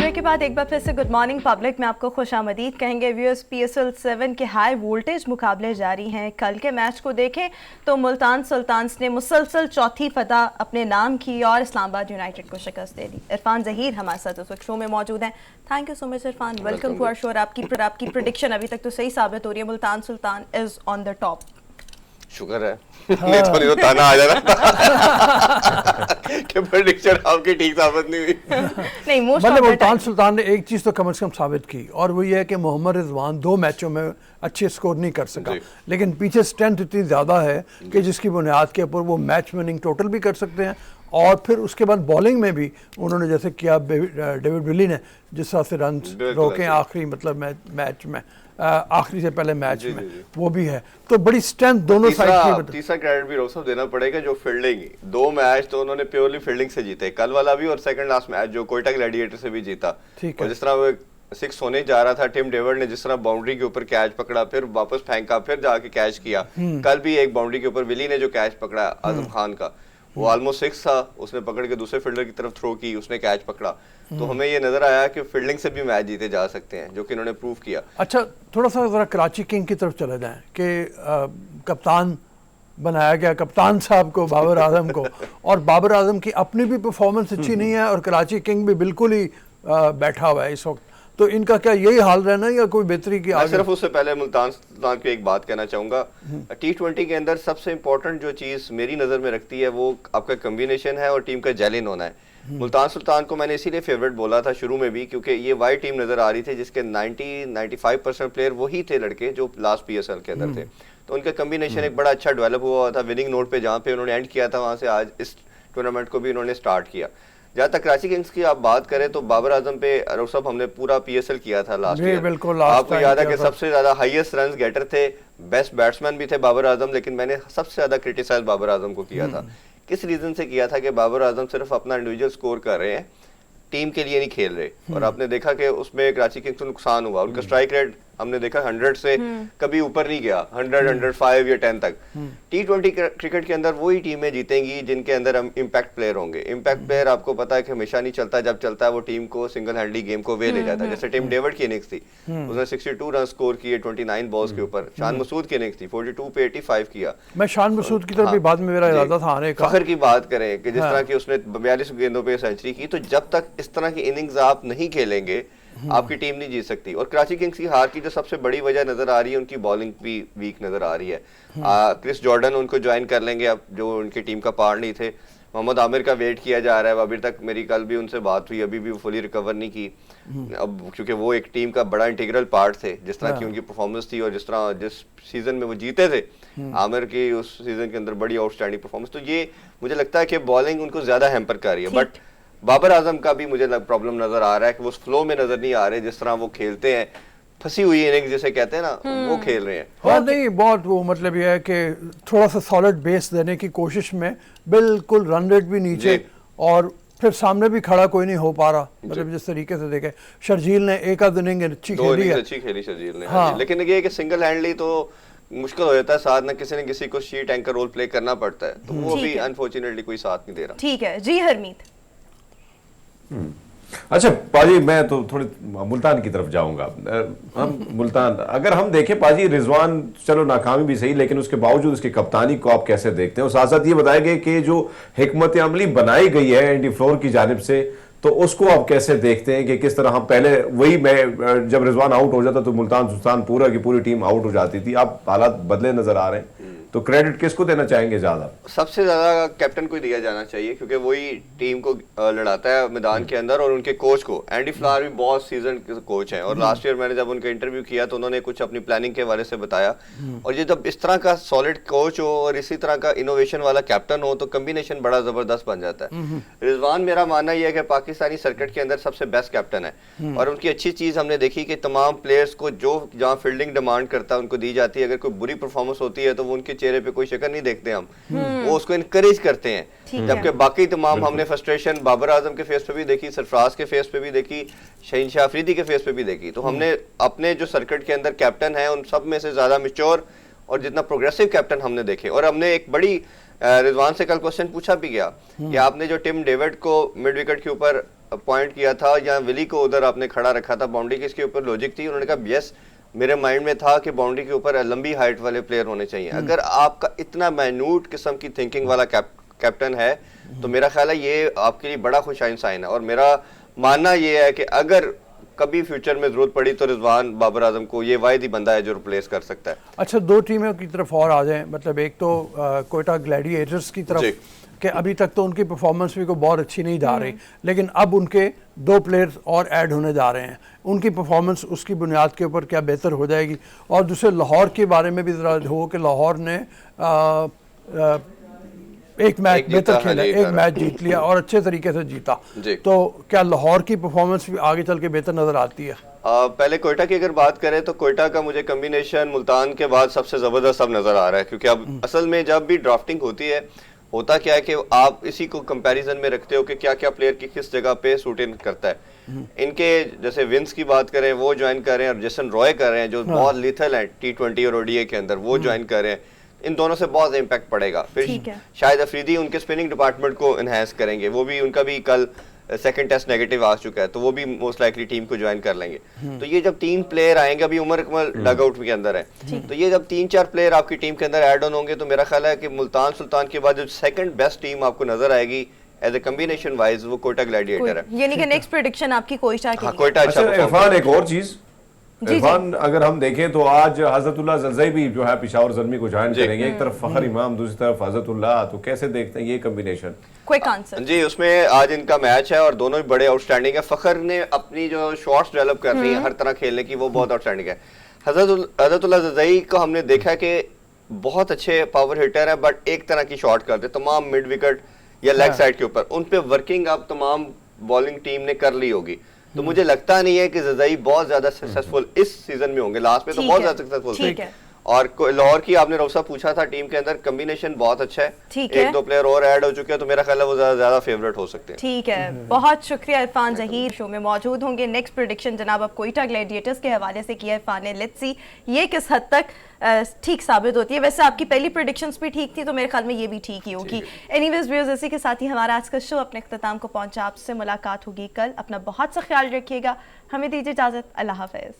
Break के बाद एक बार फिर से गुड मॉर्निंग पब्लिक में आपको खुशामदीद कहेंगे। व्यूअर्स, PSL 7 के हाई वोल्टेज मुकाबले जारी हैं। कल के मैच को देखें तो मुल्तान सुल्तान्स ने मुसलसल चौथी फतह अपने नाम की और इस्लामाबाद यूनाइटेड को शिकस्त दे दी। इरफान ज़हीर हमारे साथ उस वक्त शो में मौजूद हैं। Thank you so much Irfan, welcome to our show. आपकी प्रेडिक्शन अभी तक तो सही साबित हो रही है, Multan Sultan is on the top. शुक्र है नहीं तो ताना आ जाना कि प्रेडिक्शन आपकी ठीक साबित नहीं हुई। नहीं, मतलब मुल्तान सुल्तान ने एक चीज़ तो कम से कम साबित की, और वो ये है कि मोहम्मद रिजवान 2 मैचों में अच्छे स्कोर नहीं कर सका, लेकिन पीछे स्ट्रेंथ इतनी ज़्यादा है कि जिसकी बुनियाद के ऊपर वो मैच विनिंग टोटल भी कर सकते हैं। और फिर उसके बाद बॉलिंग में भी उन्होंने जैसे किया डेविड विली ने, जिस तरह से रन रोके आखिरी मतलब मैच में आखिरी से पहले मैच में, वो भी है। तो बड़ी स्ट्रेंथ दोनों साइड की। तीसरा क्रेडिट भी रोक साहब देना पड़ेगा, जो फील्डिंग 2 मैच तो उन्होंने प्योरली फील्डिंग से जीते, कल वाला भी और सेकंड लास्ट मैच जो कोयटा ग्लैडिएटर से भी जीता। और जिस तरह वो 6 होने जा रहा था, टिम डेविड ने जिस तरह बाउंड्री के ऊपर कैच पकड़ा, फिर वापस फेंका, फिर जाके कैच किया। कल भी एक बाउंड्री के ऊपर विली ने जो कैच पकड़ा आजम खान का, वो ऑलमोस्ट 6 था, उसने पकड़ के दूसरे फील्डर की तरफ थ्रो की, उसने कैच पकड़ा। तो हमें ये नजर आया कि फील्डिंग से भी मैच जीते जा सकते हैं, जो कि इन्होंने प्रूव किया। अच्छा, थोड़ा सा जरा कराची किंग की तरफ चले जाएं कि कप्तान बनाया गया कप्तान साहब को, बाबर आजम को, और बाबर आजम की अपनी भी परफॉर्मेंस अच्छी नहीं है और कराची किंग भी बिल्कुल ही बैठा हुआ है इस वक्त। तो इनका क्या यही हाल रहना या कोई बेहतरी की? सिर्फ उससे पहले मुल्तान सुल्तान की एक बात कहना चाहूंगा। T20 के अंदर सबसे इंपॉर्टेंट जो चीज मेरी नजर में रखती है वो आपका कॉम्बिनेशन है और टीम का जेलिन होना है। मुल्तान सुल्तान को मैंने इसीलिए फेवरेट बोला था शुरू में भी, क्योंकि ये वाइड टीम नजर आ रही थी जिसके 90-95% प्लेयर वही थे लड़के जो लास्ट PSL के अंदर थे। तो उनका कॉम्बिनेशन एक बड़ा अच्छा डेवलप हुआ था विनिंग नोट पे, जहाँ पे उन्होंने एंड किया था वहां से आज इस टूर्नामेंट को भी उन्होंने स्टार्ट किया। जहाँ तक कराची किंग्स की आप बात करें तो बाबर आजम पे सब हमने पूरा PSL किया था लास्ट ईयर। आपको याद है कि सबसे ज्यादा हाईएस्ट रन गेटर थे, बेस्ट बैट्समैन भी थे बाबर आजम, लेकिन मैंने सबसे ज्यादा क्रिटिसाइज बाबर आजम को किया था। किस रीजन से किया था कि बाबर आजम सिर्फ अपना इंडिविजुअल स्कोर कर रहे हैं, टीम के लिए नहीं खेल रहे। और आपने देखा कि उसमें कराची किंग्स को नुकसान हुआ। उनका स्ट्राइक रेट हमने देखा 100 से कभी ऊपर नहीं गया, 100, 105 या 10 तक। T20 क्रिकेट के अंदर वही टीमें जीतेंगी जिनके अंदर इम्पैक्ट प्लेयर होंगे। इम्पैक्ट प्लेयर आपको पता है कि हमेशा नहीं चलता, जब चलता है वो टीम को सिंगल हैंडली गेम को वे ले जाता है। जैसे टिम डेविड की इनिंग्स थी, उसने 62 रन स्कोर किए 29 बॉल्स के ऊपर। शान मसूद की इनिंग्स थी, 42 पे 85 किया। मैं शान मसूद की तरफ भी बाद में मेरा इरादा था आने का। फखर की बात करें कि जिस तरह की उसने 42 गेंदों पे सेंचुरी की, तो जब तक इस तरह की इनिंग्स आप नहीं खेलेंगे आपकी टीम नहीं जीत सकती। और कराची किंग्स की हार की जो सबसे बड़ी वजह नजर आ रही है, उनकी बॉलिंग भी वीक नजर आ रही है। क्रिस जॉर्डन उनको ज्वाइन कर लेंगे अब, जो उनकी टीम का पार्ट नहीं थे। मोहम्मद आमिर का वेट किया जा रहा है, अभी तक मेरी कल भी उनसे बात हुई, अभी भी वो फुली रिकवर नहीं की अब, क्योंकि वो एक टीम का बड़ा इंटीग्रल पार्ट थे। जिस तरह की उनकी परफॉर्मेंस थी और जिस सीजन में वो जीते थे, आमिर की उस सीजन के अंदर बड़ी आउटस्टैंडिंग परफॉर्मेंस। तो ये मुझे लगता है कि बॉलिंग उनको ज्यादा हैम्पर कर रही है। बट बाबर आजम का भी मुझे प्रॉब्लम नजर आ रहा है कि वो फ्लो में नजर नहीं आ रहे, जिस तरह वो खेलते हैं फंसी हुई इनिंग्स जिसे कहते हैं ना, वो खेल रहे हैं। हाँ नहीं, बहुत वो मतलब ये है कि थोड़ा सा सॉलिड बेस देने की कोशिश में बिल्कुल रन रेट भी नीचे, और फिर सामने भी खड़ा कोई नहीं हो पा रहा। मतलब जिस तरीके से देखे शर्जील ने एक आध इनिंग अच्छी खेली शर्जील ने। हाँ। लेकिन ये कि सिंगल हैंडली तो मुश्किल हो जाता है, साथ में किसी न किसी को शीट एंकर रोल प्ले करना पड़ता है, तो वो भी अनफॉर्चुनेटली कोई साथ नहीं दे रहा। ठीक है जी हरमीत। अच्छा पाजी, मैं तो थोड़ी मुल्तान की तरफ जाऊंगा। हम मुल्तान अगर हम देखें पाजी, रिजवान चलो नाकामी भी सही, लेकिन उसके बावजूद उसकी कप्तानी को आप कैसे देखते हैं? और साथ साथ ये बताया गया कि जो हिकमत अमली बनाई गई है एंडी फ्लोर की जानिब से, तो उसको आप कैसे देखते हैं कि किस तरह हम पहले वही मैं जब रिजवान आउट हो जाता तो मुल्तान सुल्तान पूरा की पूरी टीम आउट हो जाती थी, अब हालात बदले नजर आ रहे हैं, तो क्रेडिट किसको देना चाहेंगे ज्यादा? सबसे ज्यादा कैप्टन को दिया जाना चाहिए, क्योंकि वही टीम को लड़ाता है मैदान के अंदर, और उनके कोच को। एंडी फ्लावर भी बहुत सीजन कोच हैं, और लास्ट ईयर मैंने जब उनका इंटरव्यू किया तो उन्होंने कुछ अपनी प्लानिंग के बारे से बताया। और ये जब इस तरह का सॉलिड कोच हो और इसी तरह का इनोवेशन वाला कैप्टन हो, तो कॉम्बिनेशन बड़ा जबरदस्त बन जाता है। रिजवान मेरा मानना यह है कि पाकिस्तानी सर्किट के अंदर सबसे बेस्ट कैप्टन है, और उनकी अच्छी चीज हमने देखी कि तमाम प्लेयर्स को जो जहाँ फील्डिंग डिमांड करता है उनको दी जाती है। अगर कोई बुरी परफॉर्मेंस होती है तो वो उनके चेहरे पे कोई शक्ल नहीं देखते हम, वो उसको इनकरेज करते हैं। जबकि बाकी तमाम हमने फ्रस्ट्रेशन बाबर आजम के फेस पे भी देखी, सरफराज के फेस पे भी देखी, शहीन शाह अफरीदी के फेस पे भी देखी। तो हमने अपने जो सर्किट के अंदर कैप्टन है उन सब में से ज्यादा मैच्योर और जितना प्रोग्रेसिव कैप्टन हमने देखे। और हमने एक बड़ी रिजवान से कल क्वेश्चन पूछा भी गया कि आपने जो टिम डेविड को मिड विकेट के ऊपर पॉइंट किया था या विली को उधर आपने खड़ा रखा था, बाउंड्री किसके ऊपर लॉजिक थी? उन्होंने कहा यस, मेरे माइंड में था कि बाउंड्री के ऊपर लंबी हाइट वाले प्लेयर होने चाहिए। अगर आपका इतना माइन्यूट किस्म की थिंकिंग वाला कैप्टन है तो मेरा ख्याल है ये आपके लिए बड़ा खुशाइन साइन है। और मेरा मानना ये है कि अगर कभी फ्यूचर में जरूरत पड़ी तो रिजवान बाबर आजम को ये वाहिद ही बंदा है जो रिप्लेस कर सकता है। अच्छा, दो टीमों की तरफ और आ जाएं, मतलब एक तो कोयटा ग्लैडिएटर्स की तरफ कि अभी तक तो उनकी परफॉर्मेंस भी को बहुत अच्छी नहीं जा रही, लेकिन अब उनके 2 प्लेयर्स और ऐड होने जा रहे हैं, उनकी परफॉर्मेंस उसकी बुनियाद के ऊपर क्या बेहतर हो जाएगी? और दूसरे लाहौर के बारे में भी ज़रा हो कि लाहौर ने एक मैच बेहतर खेला, एक मैच जीत लिया और अच्छे तरीके से जीता, तो क्या लाहौर की परफॉर्मेंस भी आगे चल के बेहतर नजर आती है? पहले कोयटा की अगर बात करें तो कोयटा का मुझे कॉम्बिनेशन मुल्तान के बाद सबसे जबरदस्त अब नजर आ रहा है, क्योंकि अब असल में जब भी ड्राफ्टिंग होती है होता क्या है कि आप इसी को कंपैरिजन में रखते हो कि क्या क्या प्लेयर की किस जगह पे सूट इन करता है। इनके जैसे विंस की बात करें वो ज्वाइन कर रहे हैं और जेसन रॉय कर रहे हैं जो बहुत लिथल है T20 और ODI के अंदर, वो ज्वाइन कर रहे हैं। इन दोनों से बहुत इम्पैक्ट पड़ेगा। फिर शायद अफरीदी उनके स्पिनिंग डिपार्टमेंट को इनहेंस करेंगे, वो भी उनका भी कल सेकंड टेस्ट नेगेटिव आ चुका है तो वो भी मोस्ट लाइकली टीम को ज्वाइन कर लेंगे। तो ये जब 3 प्लेयर आएंगे, अभी उमर अकमल डग आउट के अंदर है, तो ये जब 3-4 प्लेयर आपकी टीम के अंदर ऐड ऑन होंगे तो मेरा ख्याल है कि मुल्तान सुल्तान के बाद जो सेकंड बेस्ट टीम आपको नजर आएगी एज ए कॉम्बिनेशन वाइज वो कोयटा ग्लैडिएटर है। यानी कि नेक्स्ट प्रेडिक्शन आपकी कोयटा की। कोयटा अच्छा। इरफान, एक और चीज इरफान, अगर हम देखें तो आज हजरतुल्लाह जलज़ई भी जो है पिशावर ज़ल्मी को ज्वाइन करेंगे, एक तरफ फखर इमाम, दूसरी तरफ हजरतुल्लाह, तो कैसे देखते हैं ये कॉम्बिनेशन? क्विक आंसर जी, उसमें आज इनका मैच है और दोनों ही बड़े आउटस्टैंडिंग है। फखर ने अपनी जो शॉट्स डेवलप कर रही है हर तरह खेलने की, वो बहुत आउटस्टैंडिंग है। हजरतुल्लाह जलज़ई को हमने देखा कि बहुत अच्छे पावर हिटर है, बट एक तरह की शॉट करते तमाम मिड विकेट या लेग साइड के ऊपर, उन पे वर्किंग अब तमाम बॉलिंग टीम ने कर ली होगी। तो मुझे लगता नहीं है कि जलज़ई बहुत ज्यादा सक्सेसफुल इस सीजन में होंगे, लास्ट में तो बहुत ज्यादा सक्सेसफुल थे। और लाहौर की आपने रोसा पूछा था, टीम के अंदर कॉम्बिनेशन बहुत अच्छा है, 1-2 प्लेयर और ऐड हो चुके हैं तो मेरा ख्याल है वो ज्यादा फेवरेट हो सकते हैं। ठीक है, बहुत शुक्रिया इरफान जहीर शो में मौजूद होंगे। नेक्स्ट प्रेडिक्शन जनाब अब कोयटा ग्लैडिएटर्स के हवाले से किया इरफान ने, लेट्स सी ये किस हद तक ठीक साबित होती है। वैसे आपकी पहली प्रेडिक्शंस भी ठीक थी तो मेरे ख्याल में ये भी ठीक ही होगी। एनीवेज व्यूअर्स, इसी के साथ ही हमारा आज का शो अपने इख्तिताम को पहुंचा। आपसे मुलाकात होगी कल, अपना बहुत सा ख्याल रखिएगा, हमें दीजिए इजाजत, अल्लाह हाफिज।